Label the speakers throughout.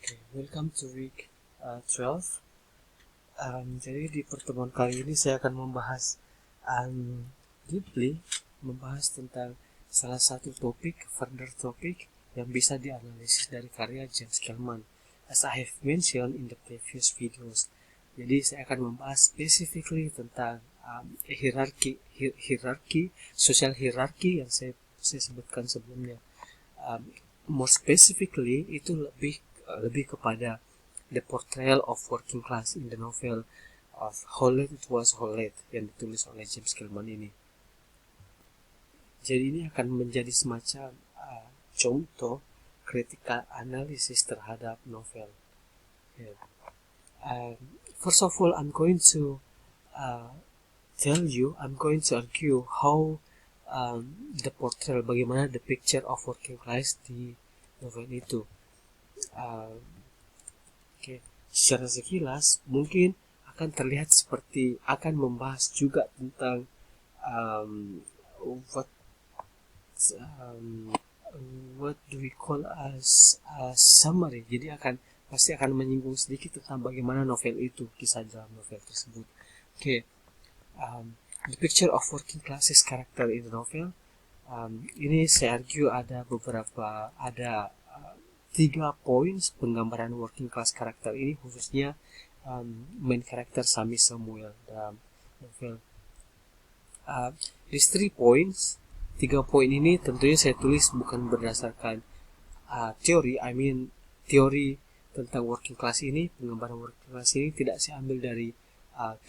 Speaker 1: Okay, welcome to week 12. Jadi di pertemuan kali ini saya akan membahas deeply membahas tentang salah satu further topik yang bisa dianalisis dari karya James Kelman. As I have mentioned in the previous videos. Jadi saya akan membahas specifically tentang social hierarchy yang saya sebutkan sebelumnya. um, More specifically itu lebih kepada the portrayal of working class in the novel of How Late It Was, How Late yang ditulis oleh James Gilman ini. Jadi ini akan menjadi semacam contoh critical analysis terhadap novel. Yeah. First of all, uh, I'm going to argue how the portrayal, bagaimana the picture of working class di novel itu. Oke, secara sekilas mungkin akan terlihat seperti akan membahas juga tentang um, what um, what do we call as a summary. Jadi pasti akan menyinggung sedikit tentang bagaimana novel itu, kisah dalam novel tersebut. Oke, the picture of working classes character in the novel. Ini saya argue ada 3 poin penggambaran working class karakter ini, khususnya main karakter Sami Samuel dalam novel. These 3 points, 3 poin ini tentunya saya tulis bukan berdasarkan teori. Teori tentang working class ini, penggambaran working class ini tidak saya ambil dari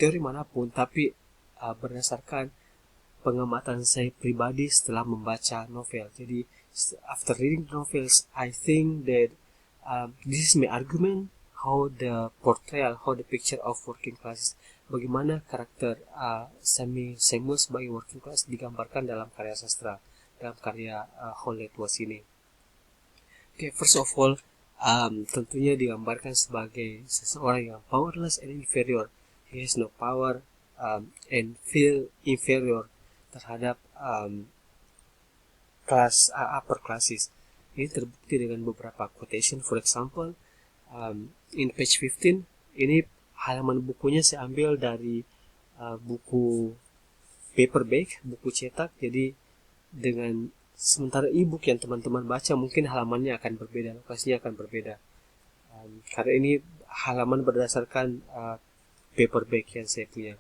Speaker 1: teori manapun, tapi berdasarkan pengamatan saya pribadi setelah membaca novel. Jadi after reading the novels, I think that this is my argument how the picture of working class, bagaimana karakter Sami Samuel sebagai working class digambarkan dalam karya sastra, dalam karya How Late Was ini. Okay, first of all, tentunya digambarkan sebagai seseorang yang powerless and inferior. He has no power and feel inferior terhadap upper classes. Ini terbukti dengan beberapa quotation. For example, in page 15, ini halaman bukunya saya ambil dari buku paperback, buku cetak. Jadi dengan sementara e-book yang teman-teman baca mungkin halamannya akan berbeda, lokasinya akan berbeda. Karena ini halaman berdasarkan paperback yang saya punya.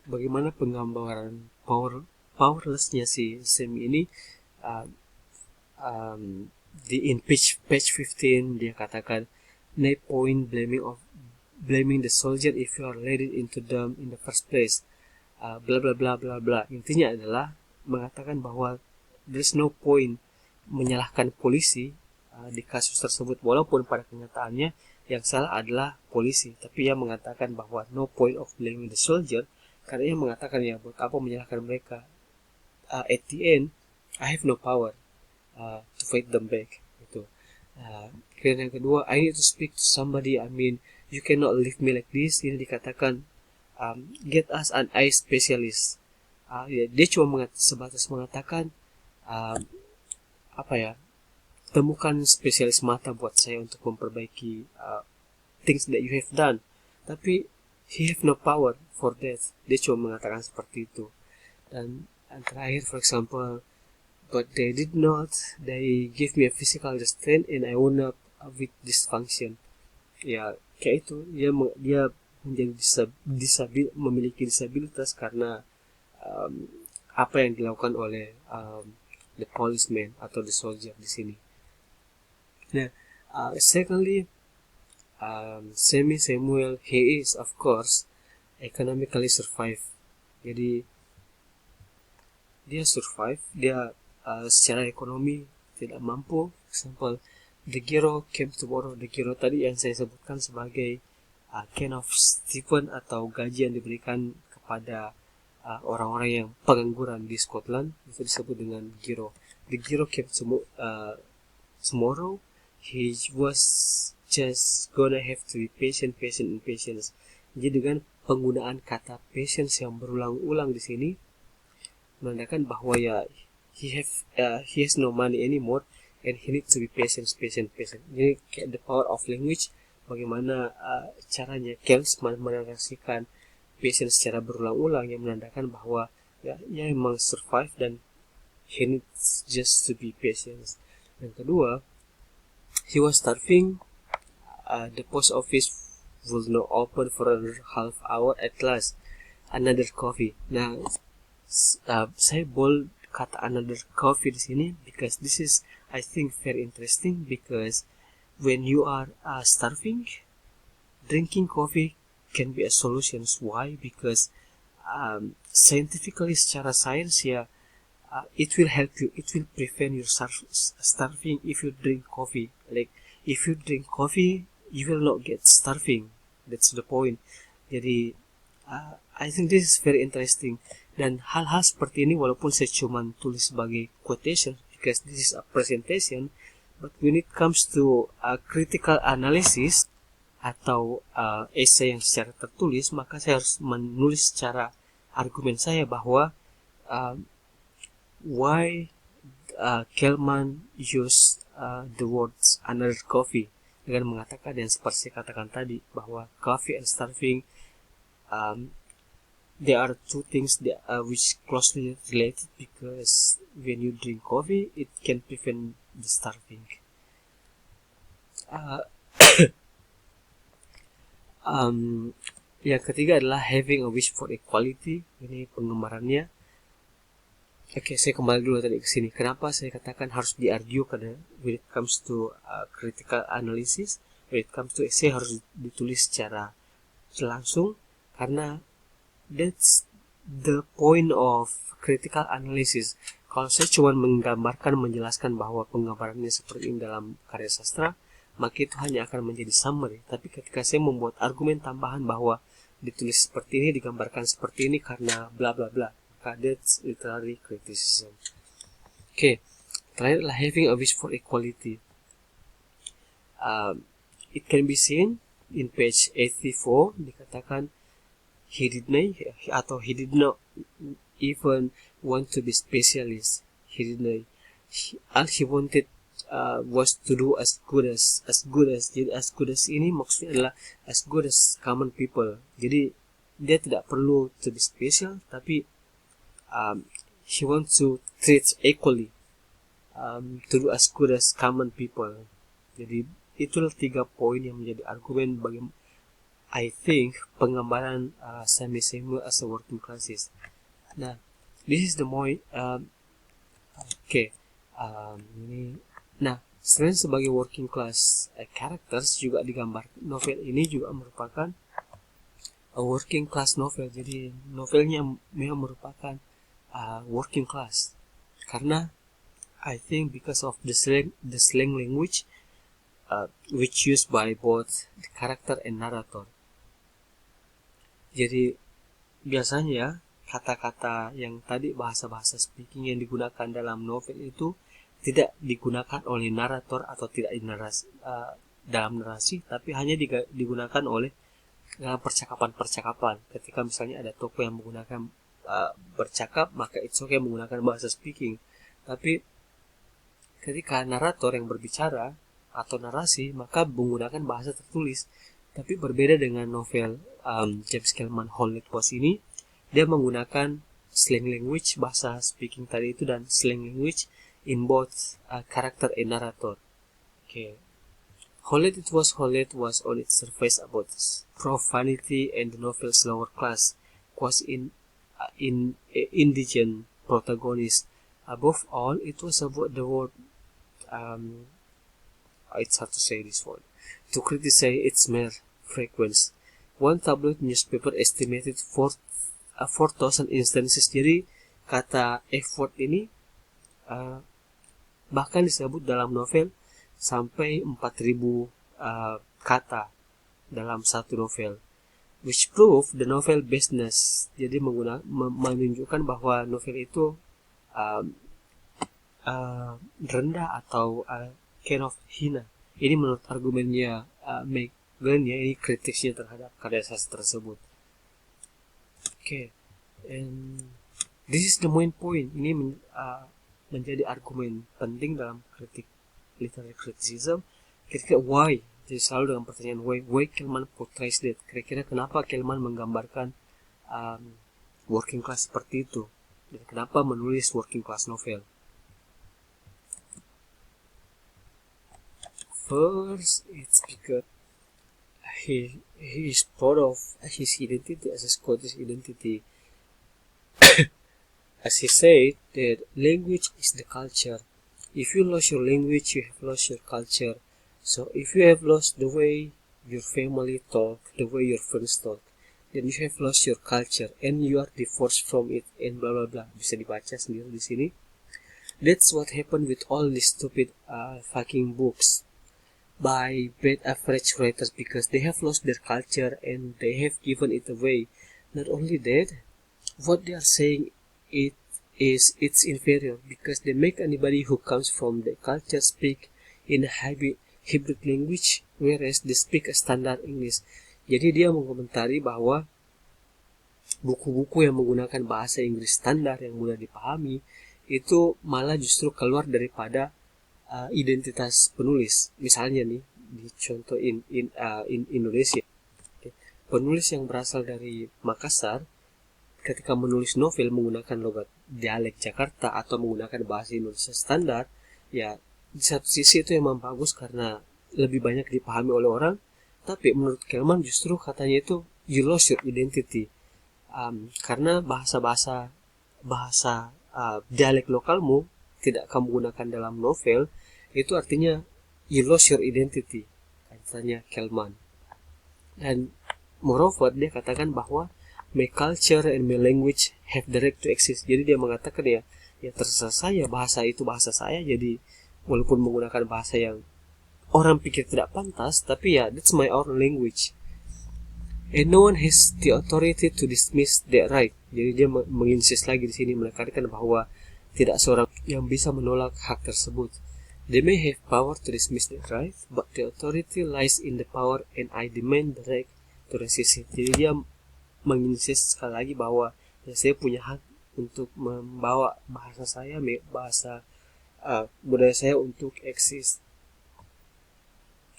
Speaker 1: Bagaimana penggambaran powerlessnya si Sam ini in page 15 dia katakan no point blaming the soldier if you are led into them in the first place, bla bla bla bla bla. Intinya adalah mengatakan bahwa there's no point menyalahkan polisi di kasus tersebut, walaupun pada kenyataannya yang salah adalah polisi, tapi ia mengatakan bahwa no point of blaming the soldier, karena ia mengatakan ya buat apa menyalahkan mereka, at the end I have no power to fight them back gitu. Kemudian yang kedua, I need to speak to somebody, you cannot leave me like this. Ini dikatakan get us an eye specialist. Ya, dia cuma sebatas mengatakan temukan spesialis mata buat saya untuk memperbaiki things that you have done, tapi he have no power for that. Dia cuma mengatakan seperti itu. Dan yang terakhir, for example, but they did not, they give me a physical restraint and I wound up with dysfunction. Ya kayak itu, dia menjadi memiliki disabilitas karena apa yang dilakukan oleh the policeman atau the soldier di sini. Nah, secondly, Sami Samuel, he is of course economically survive. Jadi dia survive, dia secara ekonomi tidak mampu. For example, the Giro came tomorrow. The Giro tadi yang saya sebutkan sebagai kind of stipend atau gaji yang diberikan kepada orang-orang yang pengangguran di Scotland, itu disebut dengan Giro. The Giro came tomorrow. He was just gonna have to be patient. Jadi dengan penggunaan kata patience yang berulang-ulang di sini menandakan bahwa ya he has no money anymore and he needs to be patient. Jadi kayak the power of language, bagaimana caranya Kels menarasikan patient secara berulang-ulang yang menandakan bahwa ya memang survive dan he needs just to be patient. Yang kedua, he was starving. The post office was not open for a half hour. At last, another coffee. Nah, saya bold kata another coffee di sini because this is, I think, very interesting because when you are starving, drinking coffee can be a solution. Why? Because scientifically, secara sains ya, it will help you. It will prevent you starving if you drink coffee. Like if you drink coffee, you will not get starving. That's the point. Jadi, I think this is very interesting. Dan hal-hal seperti ini, walaupun saya cuma tulis sebagai quotation, because this is a presentation, but when it comes to critical analysis atau essay yang secara tertulis, maka saya harus menulis secara argumen saya bahwa why Kelman use the words another coffee dengan mengatakan yang seperti saya katakan tadi bahwa coffee and starving there are two things that which closely related because when you drink coffee it can prevent the starving. Yang ketiga adalah having a wish for equality. Ini penggambarannya. Oke, saya kembali dulu tadi ke sini. Kenapa saya katakan harus diargue karena when it comes to critical analysis, when it comes to essay harus ditulis secara langsung karena that's the point of critical analysis. Kalau saya cuma menggambarkan, menjelaskan bahwa penggambarannya seperti ini dalam karya sastra, maka itu hanya akan menjadi summary. Tapi ketika saya membuat argumen tambahan bahwa ditulis seperti ini, digambarkan seperti ini karena bla bla bla, that's literary criticism. Oke, terakhir adalah having a wish for equality. It can be seen in page 84, dikatakan he did not even want to be specialist. All he wanted was to do as good as. Jadi as good as ini maksudnya adalah as good as common people. Jadi dia tidak perlu to be special, tapi he wants to treat equally, to do as good as common people. Jadi itulah 3 poin yang menjadi argumen bagi I think penggambaran Samuel Samuel as a working classes. Nah, this is the point. Ini. Nah, selain sebagai working class characters juga digambar, novel ini juga merupakan a working class novel. Jadi novelnya memang merupakan working class karena I think because of the slang language which used by both the character and narrator. Jadi biasanya kata-kata yang tadi bahasa-bahasa speaking yang digunakan dalam novel itu tidak digunakan oleh narator atau tidak dalam narasi, tapi hanya digunakan oleh dalam percakapan-percakapan. Ketika misalnya ada tokoh yang menggunakan bercakap, maka it's okay menggunakan bahasa speaking. Tapi ketika narator yang berbicara atau narasi, maka menggunakan bahasa tertulis. Tapi berbeda dengan novel James Kelman Whole Net Post ini, dia menggunakan slang language, bahasa speaking tadi itu, dan slang language in both character and narrator. Okay. Whole Net was on its surface about profanity and the novel's lower class was in indigent protagonist. Above all, it was about the word. It's hard to say this word. To criticize its mere frequency. One tabloid newspaper estimated 4,000 instances. Jadi kata F-word ini bahkan disebut dalam novel sampai 4.000 kata dalam satu novel, which prove the novel baseness. Jadi menunjukkan bahwa novel itu rendah atau kind of hina. Ini menurut argumennya Megan ya, ini kritiknya terhadap karya sastra tersebut. And this is the main point. Ini menjadi argumen penting dalam kritik literary criticism. Kira-kira why? Jadi selalu dengan pertanyaan why Kelman portrays that. Kira-kira kenapa Kelman menggambarkan working class seperti itu, dan kenapa menulis working class novel? First, it's because he is proud of his identity as a Scottish identity. As he said, that language is the culture. If you lose your language, you have lost your culture. So if you have lost the way your family talk, the way your friends talk, then you have lost your culture and you are divorced from it and blah blah blah. Bisa dibaca sendiri di sini. That's what happened with all these stupid fucking books by bad average writers, because they have lost their culture and they have given it away. Not only that, what they are saying it's inferior, because they make anybody who comes from the culture speak in a hybrid language, whereas they speak a standard English. Jadi dia mengomentari bahwa buku-buku yang menggunakan bahasa Inggris standar yang mudah dipahami itu malah justru keluar daripada identitas penulis. Misalnya nih, di contoh in Indonesia, penulis yang berasal dari Makassar ketika menulis novel menggunakan logat dialek Jakarta atau menggunakan bahasa Indonesia standar, ya di satu sisi itu memang bagus karena lebih banyak dipahami oleh orang, tapi menurut Kelman justru katanya itu you lost your identity, karena bahasa dialek lokalmu tidak kamu gunakan dalam novel, itu artinya you lost your identity, katanya Kelman. Dan moreover, dia katakan bahwa my culture and my language have the right to exist. Jadi dia mengatakan ya terserah saya, bahasa itu bahasa saya, jadi walaupun menggunakan bahasa yang orang pikir tidak pantas, tapi ya that's my own language. And no one has the authority to dismiss that right. Jadi dia menginsist lagi di sini menekankan bahwa tidak seorang yang bisa menolak hak tersebut. They may have power to dismiss that right, but the authority lies in the power and I demand the right to resist it. Jadi dia menginsist sekali lagi bahwa ya, saya punya hak untuk membawa bahasa saya, bahasa budaya saya untuk eksis.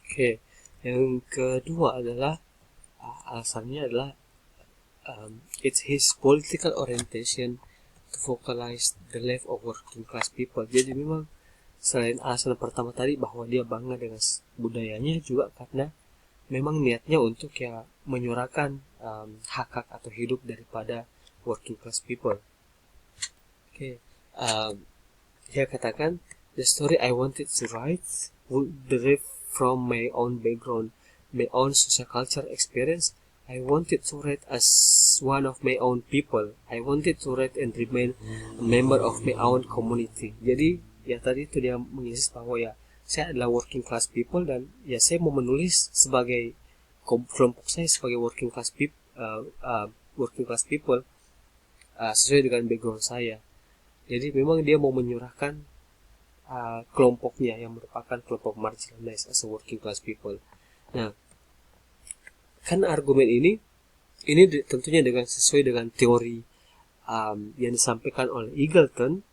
Speaker 1: Oke. Yang kedua adalah alasannya adalah it's his political orientation to focalize the life of working class people. Jadi memang selain alasan pertama tadi bahwa dia bangga dengan budayanya, juga karena memang niatnya untuk ya menyuarakan hak-hak atau hidup daripada working class people. Oke. Dia katakan the story I wanted to write would derive from my own background, my own social culture experience. I wanted to write as one of my own people. I wanted to write and remain a member of my own community. Jadi ya tadi itu dia menginsist bahwa ya saya adalah working class people dan ya saya mau menulis sebagai kelompok saya sebagai working class people sesuai dengan background saya. Jadi memang dia mau menyurahkan kelompoknya yang merupakan kelompok marginalized as a working class people. Nah, kan argumen ini tentunya sesuai dengan teori yang disampaikan oleh Eagleton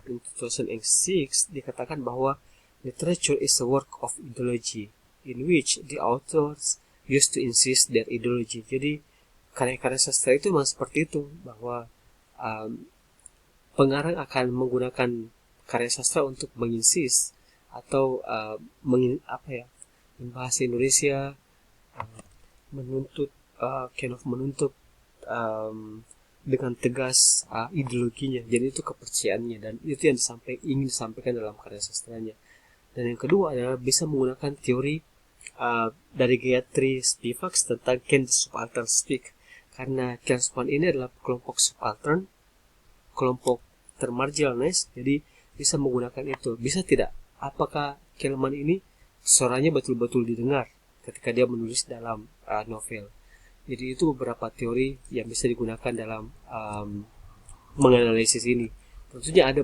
Speaker 1: in 2006. Dikatakan bahwa literature is a work of ideology in which the authors used to insist their ideology. Jadi karya-karya sastra itu memang seperti itu, bahwa pengarang akan menggunakan karya sastra untuk menginsis atau bahasa Indonesia menuntut dengan tegas ideologinya. Jadi itu kepercayaannya dan itu yang ingin disampaikan dalam karya sastranya. Dan yang kedua adalah bisa menggunakan teori dari Gayatri Spivak tentang Ken Subaltern Speak, karena Ken Subaltern ini adalah kelompok subaltern, kelompok termarginalized, jadi bisa menggunakan itu. Bisa tidak? Apakah Kelman ini suaranya betul-betul didengar ketika dia menulis dalam novel? Jadi itu beberapa teori yang bisa digunakan dalam menganalisis ini. Tentunya ada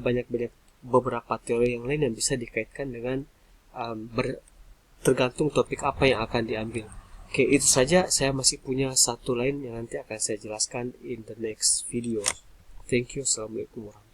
Speaker 1: beberapa teori yang lain yang bisa dikaitkan dengan tergantung topik apa yang akan diambil. Oke, itu saja. Saya masih punya satu lain yang nanti akan saya jelaskan in the next video. Thank you. Assalamualaikum warahmatullahi wabarakatuh.